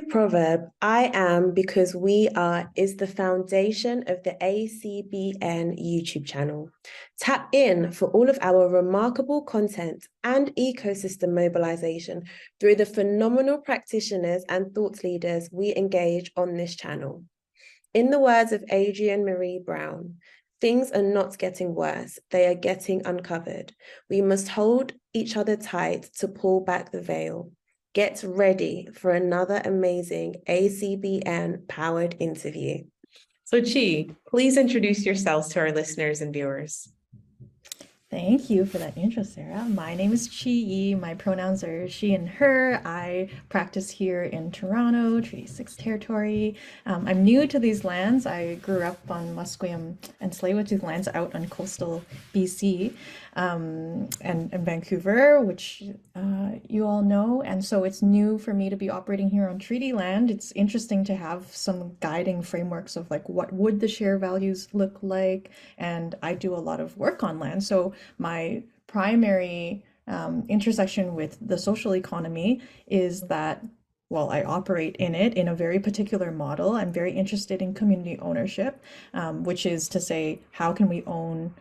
Greek proverb, I am because we are, is the foundation of the ACBN YouTube channel. Tap in for all of our remarkable content and ecosystem mobilization through the phenomenal practitioners and thought leaders we engage on this channel. In the words of Adrienne Marie Brown, things are not getting worse, they are getting uncovered. We must hold each other tight to pull back the veil. Get ready for another amazing ACBN powered interview. So Chi, please introduce yourselves to our listeners and viewers. Thank you for that intro, Sarah. My name is Chiyi. My pronouns are she and her. I practice here in Toronto, Treaty 6 territory. I'm new to these lands. I grew up on Musqueam and Tsleil-Waututh lands out on coastal BC and Vancouver, which you all know. And so it's new for me to be operating here on treaty land. It's interesting to have some guiding frameworks of like, what would the share values look like? And I do a lot of work on land. So my primary intersection with the social economy is that, well, I operate in it in a very particular model. I'm very interested in community ownership, which is to say, how can we own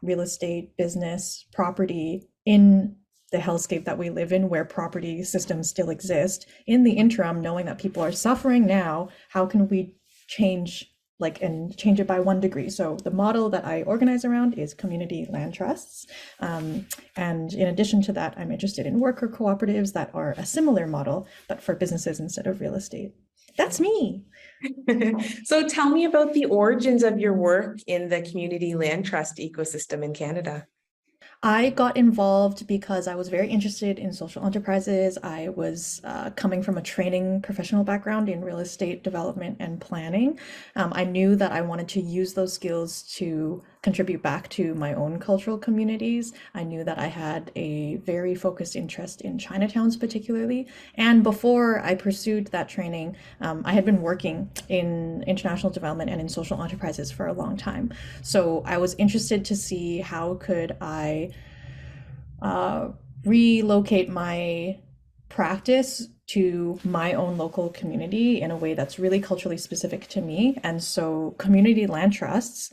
real estate, business, property in the hellscape that we live in, where property systems still exist. In the interim, knowing that people are suffering now, how can we change it by 1 degree? So the model that I organize around is community land trusts. And in addition to that, I'm interested in worker cooperatives that are a similar model, but for businesses instead of real estate. That's me. So tell me about the origins of your work in the community land trust ecosystem in Canada. I got involved because I was very interested in social enterprises. I was coming from a training professional background in real estate development and planning. I knew that I wanted to use those skills to contribute back to my own cultural communities. I knew that I had a very focused interest in Chinatowns particularly. And before I pursued that training, I had been working in international development and in social enterprises for a long time. So I was interested to see how could I relocate my practice to my own local community in a way that's really culturally specific to me. And so community land trusts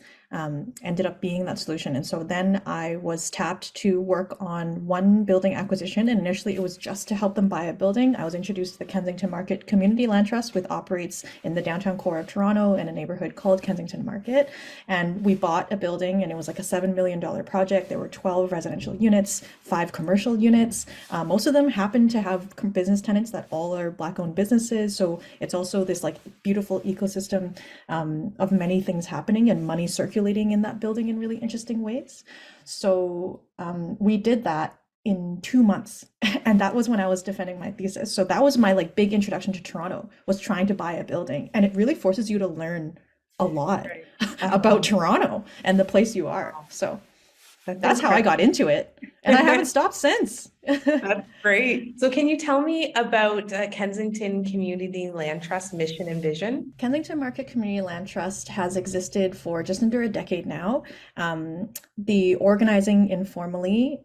ended up being that solution. And so then I was tapped to work on one building acquisition. And initially it was just to help them buy a building. I was introduced to the Kensington Market Community Land Trust, which operates in the downtown core of Toronto in a neighborhood called Kensington Market. And we bought a building and it was like a $7 million project. There were 12 residential units, 5 commercial units. Most of them happen to have business tenants that all are Black-owned businesses. So it's also this like beautiful ecosystem of many things happening and money circulating in that building in really interesting ways. So we did that in 2 months. And that was when I was defending my thesis. So that was my like big introduction to Toronto, was trying to buy a building. And it really forces you to learn a lot about Toronto and the place you are. So that's how I got into it. And I haven't stopped since. That's great. So can you tell me about Kensington Community Land Trust mission and vision? Kensington Market Community Land Trust has existed for just under a decade now. The organizing informally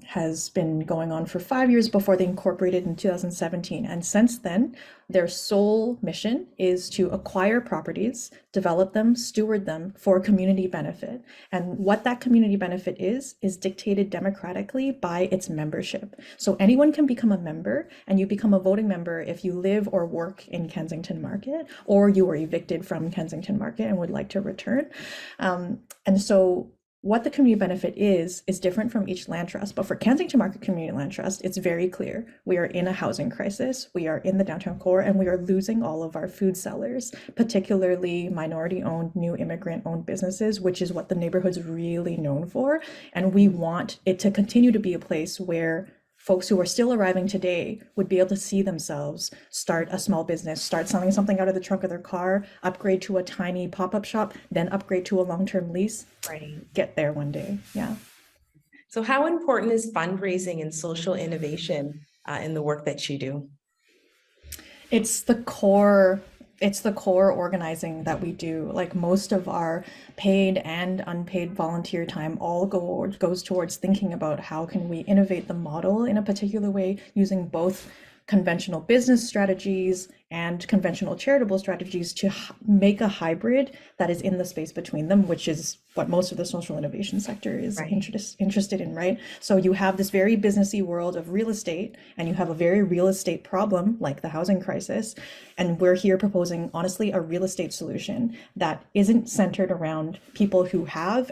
has been going on for 5 years before they incorporated in 2017. And since then, their sole mission is to acquire properties, develop them, steward them for community benefit. And what that community benefit is dictated democratically by its membership. So anyone can become a member, and you become a voting member if you live or work in Kensington Market, or you were evicted from Kensington Market and would like to return. And so what the community benefit is different from each land trust. But for Kensington Market Community Land Trust, it's very clear. We are in a housing crisis. We are in the downtown core, and we are losing all of our food sellers, particularly minority-owned, new immigrant-owned businesses, which is what the neighborhood's really known for. And we want it to continue to be a place where folks who are still arriving today would be able to see themselves start a small business, start selling something out of the trunk of their car, upgrade to a tiny pop-up shop, then upgrade to a long-term lease. Right. Get there one day. Yeah. So how important is fundraising and social innovation in the work that you do? It's the core organizing that we do. Like most of our paid and unpaid volunteer time all goes towards thinking about how can we innovate the model in a particular way using both conventional business strategies and conventional charitable strategies to make a hybrid that is in the space between them, which is what most of the social innovation sector is interested in, right? So you have this very businessy world of real estate, and you have a very real estate problem like the housing crisis. And we're here proposing, honestly, a real estate solution that isn't centered around people who have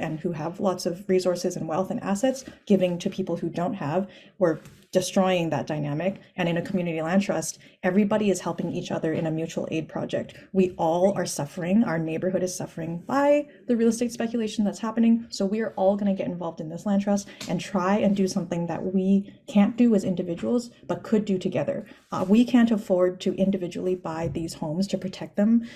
lots of resources and wealth and assets giving to people who don't have. We're destroying that dynamic. And in a community land trust, everybody is helping each other in a mutual aid project. We all are suffering. Our neighborhood is suffering by the real estate speculation that's happening. So we are all going to get involved in this land trust and try and do something that we can't do as individuals, but could do together. We can't afford to individually buy these homes to protect them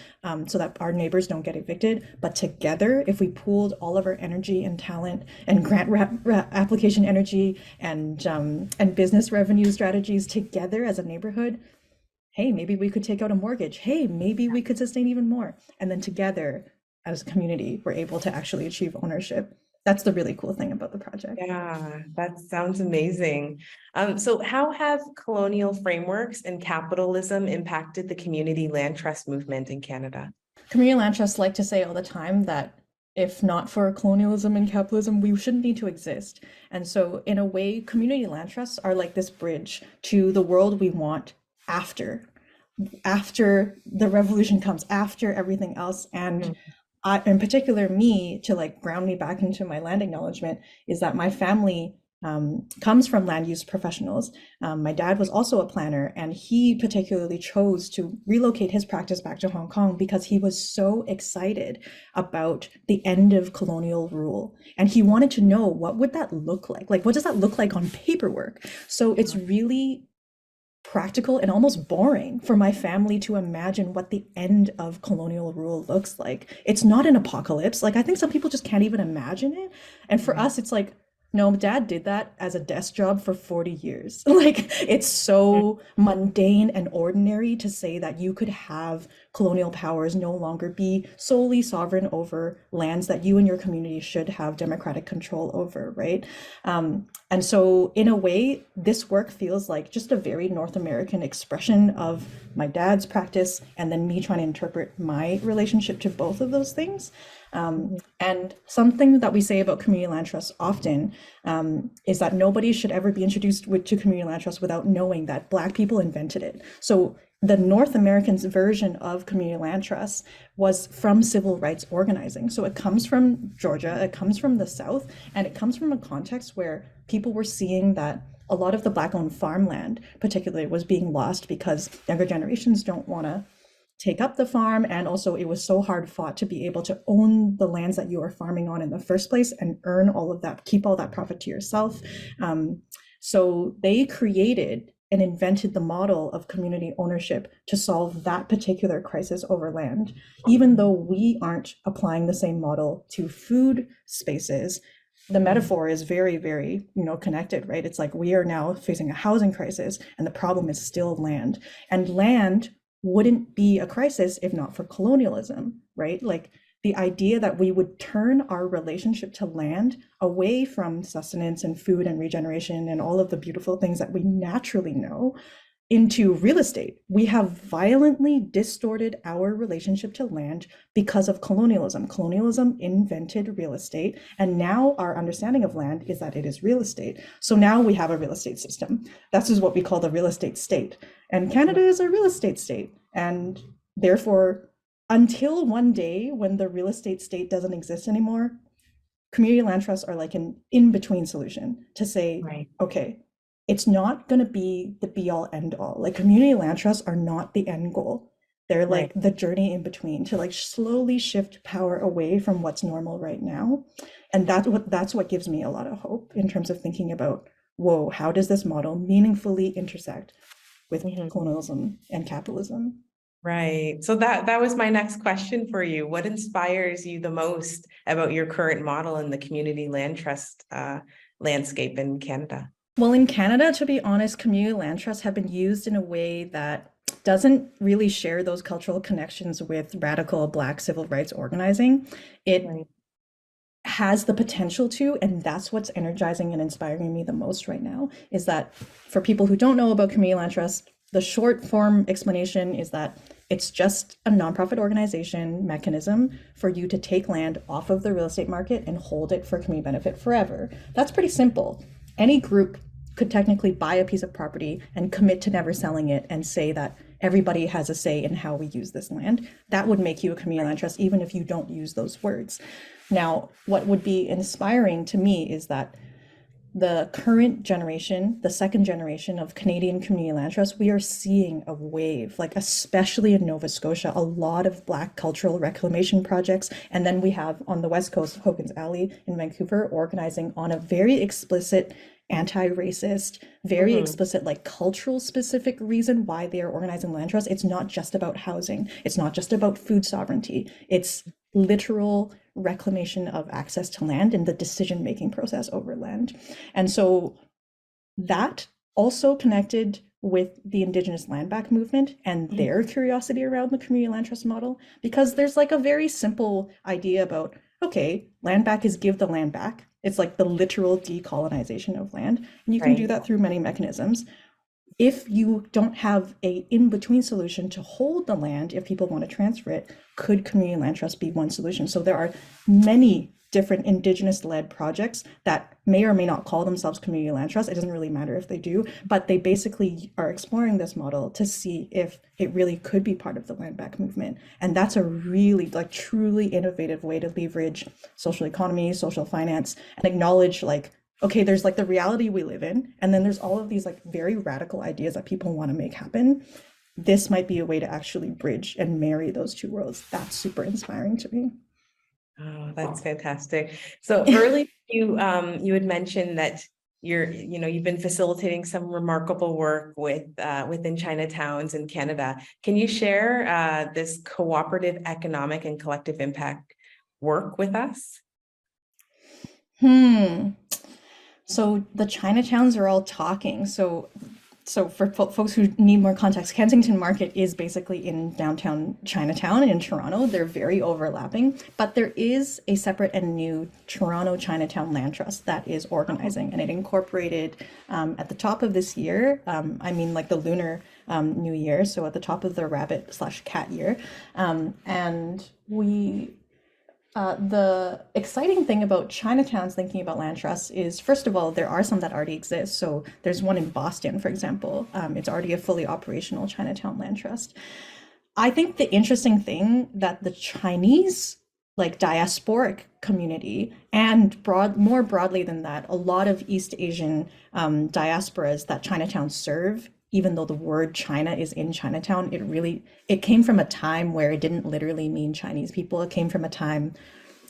so that our neighbors don't get evicted. But together, if we pooled all of our energy and talent and grant application energy and business revenue strategies together as a neighborhood, hey, maybe we could take out a mortgage. Hey, maybe we could sustain even more. And then together as a community, we're able to actually achieve ownership. That's the really cool thing about the project. Yeah, that sounds amazing. So how have colonial frameworks and capitalism impacted the community land trust movement in Canada? Community land trusts like to say all the time that if not for colonialism and capitalism, we shouldn't need to exist. And so in a way, community land trusts are like this bridge to the world we want after the revolution comes, after everything else. And in particular, to like ground me back into my land acknowledgement, is that my family comes from land use professionals. My dad was also a planner, and he particularly chose to relocate his practice back to Hong Kong because he was so excited about the end of colonial rule. And he wanted to know, what would that look like? Like, what does that look like on paperwork? So it's really practical and almost boring for my family to imagine what the end of colonial rule looks like. It's not an apocalypse. Like, I think some people just can't even imagine it. And for us, it's like, no, Dad did that as a desk job for 40 years. Like, it's so mundane and ordinary to say that you could have colonial powers no longer be solely sovereign over lands that you and your community should have democratic control over, right? And so in a way, this work feels like just a very North American expression of my dad's practice, and then me trying to interpret my relationship to both of those things. And something that we say about community land trusts often is that nobody should ever be introduced to community land trusts without knowing that Black people invented it. So the North Americans version of community land trusts was from civil rights organizing. So it comes from Georgia, it comes from the South, and it comes from a context where people were seeing that a lot of the Black-owned farmland, particularly, was being lost because younger generations don't want to take up the farm, and also it was so hard fought to be able to own the lands that you are farming on in the first place and earn all of that, keep all that profit to yourself. So they created and invented the model of community ownership to solve that particular crisis over land. Even though we aren't applying the same model to food spaces, the metaphor is very, very, connected, right? It's like we are now facing a housing crisis, and the problem is still land. And land wouldn't be a crisis if not for colonialism, right? Like the idea that we would turn our relationship to land away from sustenance and food and regeneration and all of the beautiful things that we naturally know into real estate. We have violently distorted our relationship to land because of colonialism. Colonialism invented real estate, and now our understanding of land is that it is real estate. So now we have a real estate system. That's just what we call the real estate state. And Canada is a real estate state. And therefore, until one day when the real estate state doesn't exist anymore, community land trusts are like an in-between solution to say, okay, it's not going to be the be-all end-all. Like, community land trusts are not the end goal. They're like the journey in between to like slowly shift power away from what's normal right now. And that's what gives me a lot of hope in terms of thinking about, whoa, how does this model meaningfully intersect with colonialism and capitalism? Right. So that was my next question for you. What inspires you the most about your current model in the community land trust landscape in Canada? Well, in Canada, to be honest, community land trusts have been used in a way that doesn't really share those cultural connections with radical Black civil rights organizing. It has the potential to, and that's what's energizing and inspiring me the most right now, is that for people who don't know about community land trust, the short form explanation is that it's just a nonprofit organization mechanism for you to take land off of the real estate market and hold it for community benefit forever. That's pretty simple. Any group could technically buy a piece of property and commit to never selling it and say that everybody has a say in how we use this land. That would make you a community land trust, even if you don't use those words. Now, what would be inspiring to me is that the current generation, the second generation of Canadian community land trusts, we are seeing a wave, like especially in Nova Scotia, a lot of Black cultural reclamation projects. And then we have on the West Coast, Hogan's Alley in Vancouver, organizing on a very explicit anti-racist, very explicit, like cultural specific reason why they are organizing land trusts. It's not just about housing. It's not just about food sovereignty. It's literal reclamation of access to land and the decision-making process over land. And so that also connected with the Indigenous land back movement and their curiosity around the community land trust model, because there's like a very simple idea about, okay, land back is give the land back. It's like the literal decolonization of land. And you can do that through many mechanisms. If you don't have a in-between solution to hold the land, if people want to transfer it, could community land trust be one solution? So there are many different Indigenous-led projects that may or may not call themselves community land trusts. It doesn't really matter if they do, but they basically are exploring this model to see if it really could be part of the land back movement. And that's a really, like, truly innovative way to leverage social economy, social finance, and acknowledge, like, okay, there's like the reality we live in, and then there's all of these like very radical ideas that people want to make happen. This might be a way to actually bridge and marry those two worlds. That's super inspiring to me. Oh, that's fantastic. So earlier you had mentioned that you've been facilitating some remarkable work with within Chinatowns in Canada. Can you share this cooperative economic and collective impact work with us? So the Chinatowns are all talking. So for folks who need more context, Kensington Market is basically in downtown Chinatown in Toronto. They're very overlapping, but there is a separate and new Toronto Chinatown Land Trust that is organizing, and it incorporated at the top of this year, I mean like the lunar new year, so at the top of the rabbit/cat year, and we the exciting thing about Chinatowns thinking about land trusts is, first of all, there are some that already exist. So there's one in Boston, for example. It's already a fully operational Chinatown land trust. I think the interesting thing that the Chinese, like diasporic community, and more broadly than that, a lot of East Asian diasporas that Chinatowns serve, even though the word China is in Chinatown, it came from a time where it didn't literally mean Chinese people. It came from a time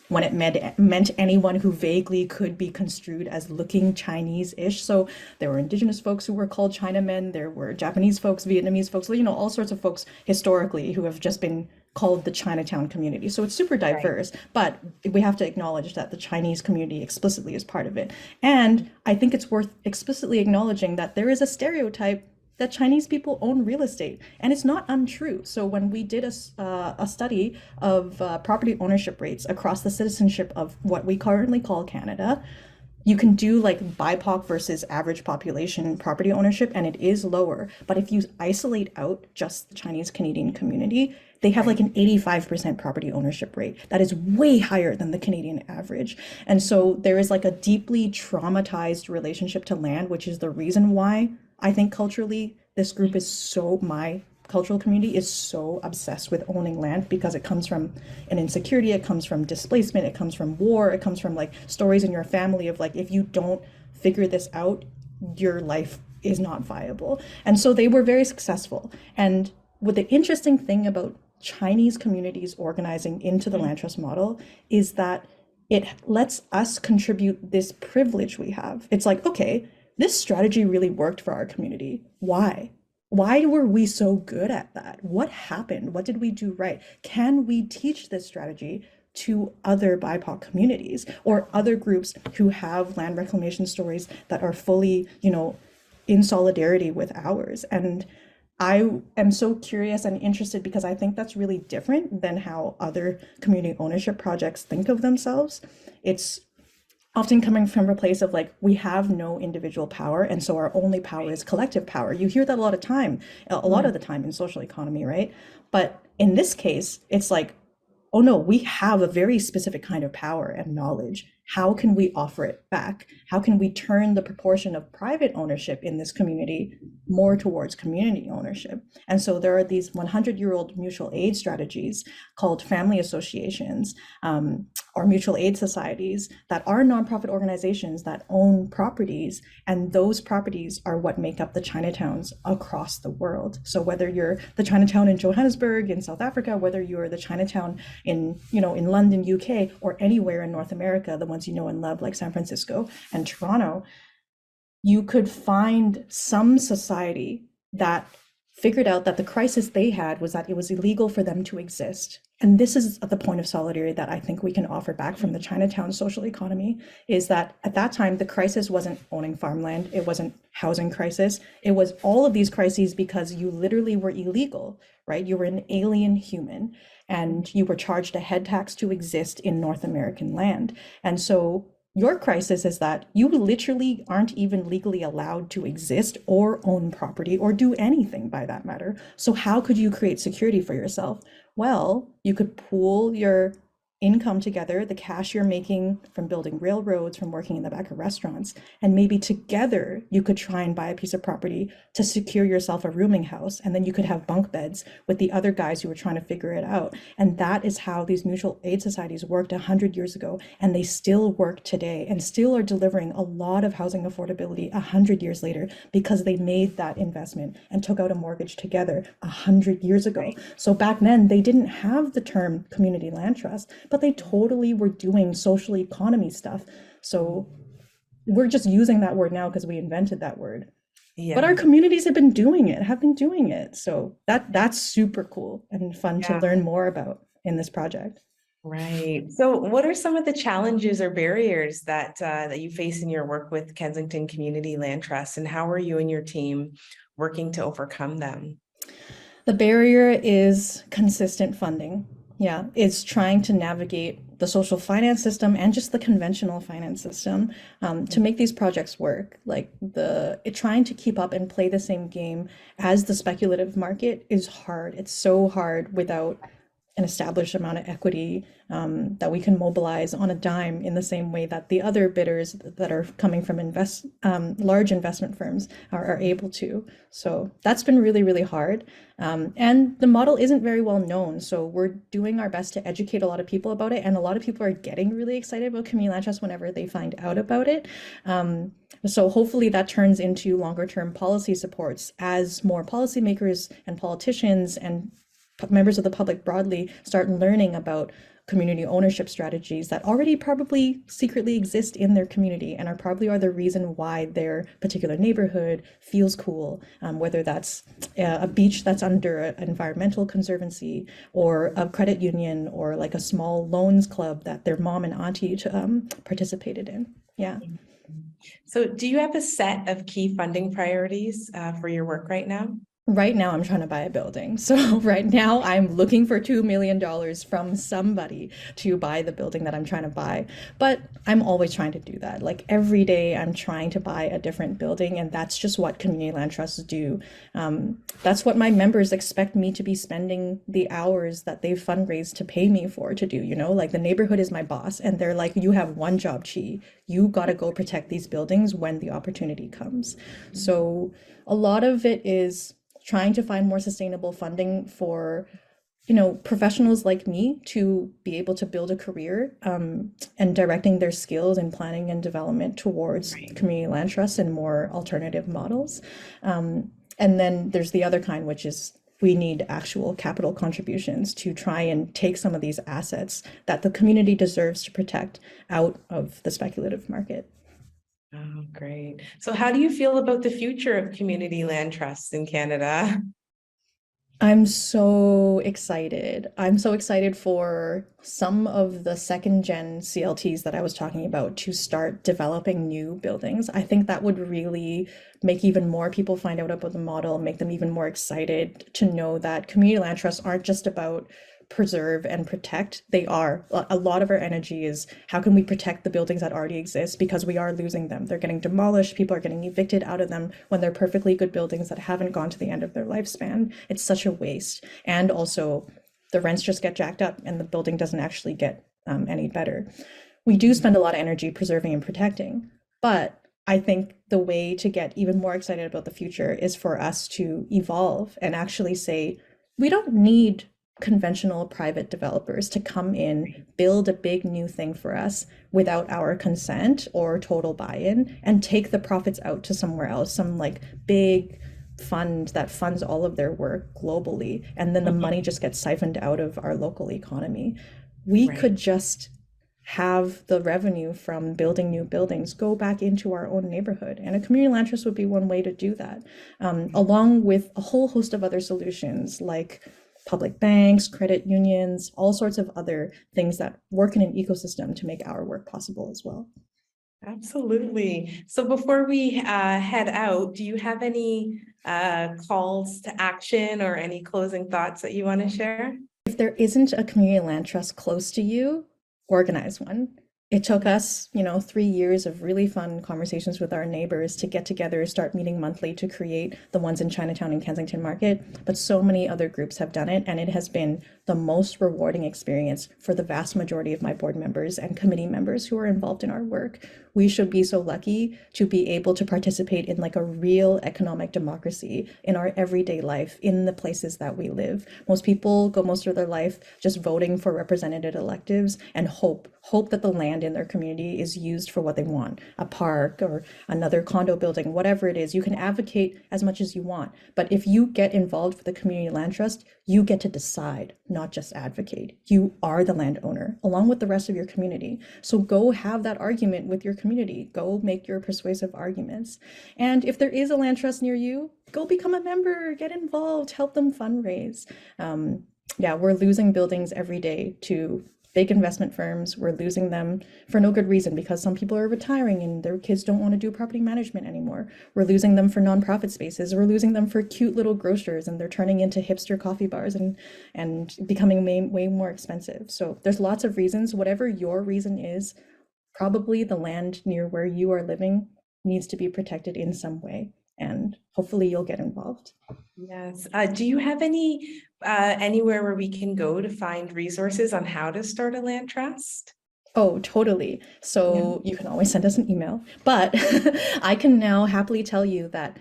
when it meant anyone who vaguely could be construed as looking Chinese-ish. So there were Indigenous folks who were called Chinamen. There were Japanese folks, Vietnamese folks, all sorts of folks historically who have just been called the Chinatown community. So it's super diverse, but we have to acknowledge that the Chinese community explicitly is part of it. And I think it's worth explicitly acknowledging that there is a stereotype that Chinese people own real estate, and it's not untrue. So when we did a study of property ownership rates across the citizenship of what we currently call Canada, you can do like BIPOC versus average population property ownership, and it is lower. But if you isolate out just the Chinese Canadian community, they have like an 85% property ownership rate. That is way higher than the Canadian average. And so there is like a deeply traumatized relationship to land, which is the reason why I think culturally, my cultural community is so obsessed with owning land, because it comes from an insecurity, it comes from displacement, it comes from war, it comes from like stories in your family of like, if you don't figure this out, your life is not viable. And so they were very successful. And what the interesting thing about Chinese communities organizing into the land trust model is that it lets us contribute this privilege we have. It's like, okay, this strategy really worked for our community. Why? Why were we so good at that? What happened? What did we do right? Can we teach this strategy to other BIPOC communities or other groups who have land reclamation stories that are fully, in solidarity with ours? And I am so curious and interested, because I think that's really different than how other community ownership projects think of themselves. It's often coming from a place of like, we have no individual power, and so our only power is collective power. You hear that a lot of the time in social economy, right? But in this case, it's like, oh no, we have a very specific kind of power and knowledge. How can we offer it back? How can we turn the proportion of private ownership in this community more towards community ownership? And so there are these 100-year-old mutual aid strategies called family associations, or mutual aid societies that are nonprofit organizations that own properties, and those properties are what make up the Chinatowns across the world. So whether you're the Chinatown in Johannesburg in South Africa, whether you're the Chinatown in London, UK, or anywhere in North America, the ones you know and love like San Francisco and Toronto, you could find some society that figured out that the crisis they had was that it was illegal for them to exist. And this is the point of solidarity that I think we can offer back from the Chinatown social economy, is that at that time, the crisis wasn't owning farmland, it wasn't housing crisis, it was all of these crises because you literally were illegal, right? You were an alien human and you were charged a head tax to exist in North American land. And so your crisis is that you literally aren't even legally allowed to exist or own property or do anything by that matter. So how could you create security for yourself? Well, you could pool your income together, the cash you're making from building railroads, from working in the back of restaurants, and maybe together you could try and buy a piece of property to secure yourself a rooming house, and then you could have bunk beds with the other guys who were trying to figure it out. And that is how these mutual aid societies worked 100 years ago, and they still work today and still are delivering a lot of housing affordability 100 years later because they made that investment and took out a mortgage together 100 years ago. So back then they didn't have the term community land trust, but they totally were doing social economy stuff. So we're just using that word now because we invented that word. Yeah. But our communities have been doing it. So that's super cool and fun to learn more about in this project. Right. So what are some of the challenges or barriers that you face in your work with Kensington Community Land Trust, and how are you and your team working to overcome them? The barrier is consistent funding. Yeah, it's trying to navigate the social finance system and just the conventional finance system to make these projects work. Like trying to keep up and play the same game as the speculative market is hard. It's so hard without an established amount of equity that we can mobilize on a dime in the same way that the other bidders that are coming from large investment firms are able to. So that's been really, really hard. And the model isn't very well known. So we're doing our best to educate a lot of people about it. And a lot of people are getting really excited about community land trust whenever they find out about it. So hopefully that turns into longer term policy supports as more policymakers and politicians and members of the public broadly start learning about community ownership strategies that already probably secretly exist in their community and are the reason why their particular neighborhood feels cool, whether that's a beach that's under an environmental conservancy or a credit union or like a small loans club that their mom and auntie participated in. Yeah. So do you have a set of key funding priorities for your work right now? Right now, I'm trying to buy a building. So right now, I'm looking for $2 million from somebody to buy the building that I'm trying to buy. But I'm always trying to do that. Like every day, I'm trying to buy a different building. And that's just what community land trusts do. That's what my members expect me to be spending the hours that they've fundraised to pay me for to do. Like the neighborhood is my boss. And they're like, you have one job, Chi. You got to go protect these buildings when the opportunity comes. So a lot of it is trying to find more sustainable funding for, professionals like me to be able to build a career and directing their skills in planning and development towards community land trusts and more alternative models. And then there's the other kind, which is we need actual capital contributions to try and take some of these assets that the community deserves to protect out of the speculative market. Oh, great. So how do you feel about the future of community land trusts in Canada? I'm so excited. I'm so excited for some of the second gen CLTs that I was talking about to start developing new buildings. I think that would really make even more people find out about the model, make them even more excited to know that community land trusts aren't just about preserve and protect, they are. A lot of our energy is how can we protect the buildings that already exist, because we are losing them. They're getting demolished. People are getting evicted out of them when they're perfectly good buildings that haven't gone to the end of their lifespan. It's such a waste. And also the rents just get jacked up and the building doesn't actually get any better. We do spend a lot of energy preserving and protecting, but I think the way to get even more excited about the future is for us to evolve and actually say, we don't need conventional private developers to come in, build a big new thing for us without our consent or total buy-in, and take the profits out to somewhere else, some like big fund that funds all of their work globally, and then the money just gets siphoned out of our local economy. We could just have the revenue from building new buildings go back into our own neighborhood. And a community land trust would be one way to do that, along with a whole host of other solutions like public banks, credit unions, all sorts of other things that work in an ecosystem to make our work possible as well. Absolutely. So before we head out, do you have any calls to action or any closing thoughts that you want to share? If there isn't a community land trust close to you, organize one. It took us, 3 years of really fun conversations with our neighbors to get together, start meeting monthly to create the ones in Chinatown and Kensington Market. But so many other groups have done it, and it has been the most rewarding experience for the vast majority of my board members and committee members who are involved in our work. We should be so lucky to be able to participate in like a real economic democracy in our everyday life in the places that we live. Most people go most of their life just voting for representative electives and hope that the land in their community is used for what they want, a park or another condo building, whatever it is. You can advocate as much as you want, but if you get involved with the community land trust, you get to decide, not just advocate. You are the landowner along with the rest of your community. So go have that argument with your community. Go make your persuasive arguments. And if there is a land trust near you, go become a member, get involved, help them fundraise. We're losing buildings every day to big investment firms. We're losing them for no good reason, because some people are retiring and their kids don't want to do property management anymore. We're losing them for nonprofit spaces. We're losing them for cute little grocers, and they're turning into hipster coffee bars and becoming way more expensive. So there's lots of reasons. Whatever your reason is, probably the land near where you are living needs to be protected in some way, and hopefully you'll get involved. Yes. Do you have any anywhere where we can go to find resources on how to start a land trust? Oh, totally. So you can always send us an email, but I can now happily tell you that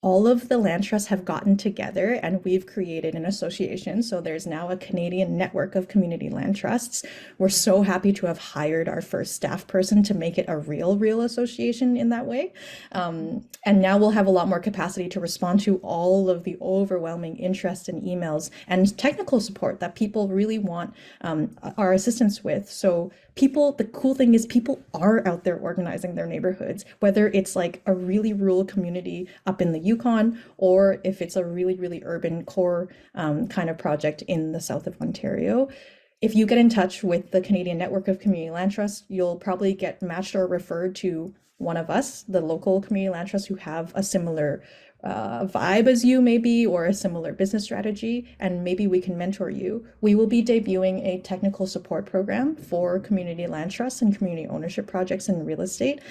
all of the land trusts have gotten together and we've created an association. So there's now a Canadian Network of Community Land Trusts. We're so happy to have hired our first staff person to make it a real association in that way. And now we'll have a lot more capacity to respond to all of the overwhelming interest and emails and technical support that people really want our assistance with. So the cool thing is people are out there organizing their neighborhoods, whether it's like a really rural community up in the Yukon, or if it's a really urban core kind of project in the south of Ontario. If you get in touch with the Canadian Network of Community Land Trust, you'll probably get matched or referred to one of us, the local community land trusts who have a similar vibe as you maybe, or a similar business strategy, and maybe we can mentor you. We will be debuting a technical support program for community land trusts and community ownership projects in real estate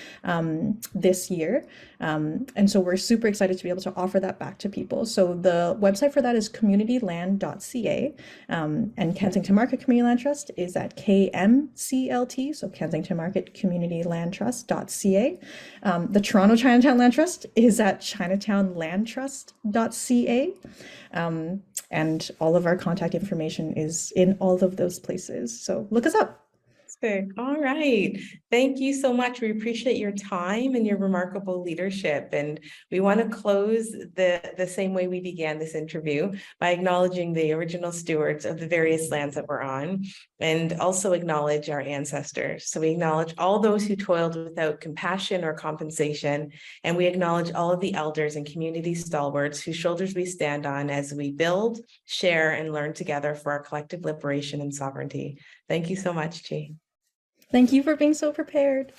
this year. And so we're super excited to be able to offer that back to people. So the website for that is communityland.ca, and Kensington Market Community Land Trust is at KMCLT, so Kensington Market Community Land Trust.ca. The Toronto Chinatown Land Trust is at ChinatownLandTrust.ca, and all of our contact information is in all of those places. So look us up. All right. Thank you so much. We appreciate your time and your remarkable leadership. And we want to close the same way we began this interview, by acknowledging the original stewards of the various lands that we're on, and also acknowledge our ancestors. So we acknowledge all those who toiled without compassion or compensation. And we acknowledge all of the elders and community stalwarts whose shoulders we stand on as we build, share, and learn together for our collective liberation and sovereignty. Thank you so much, Chiyi. Thank you for being so prepared.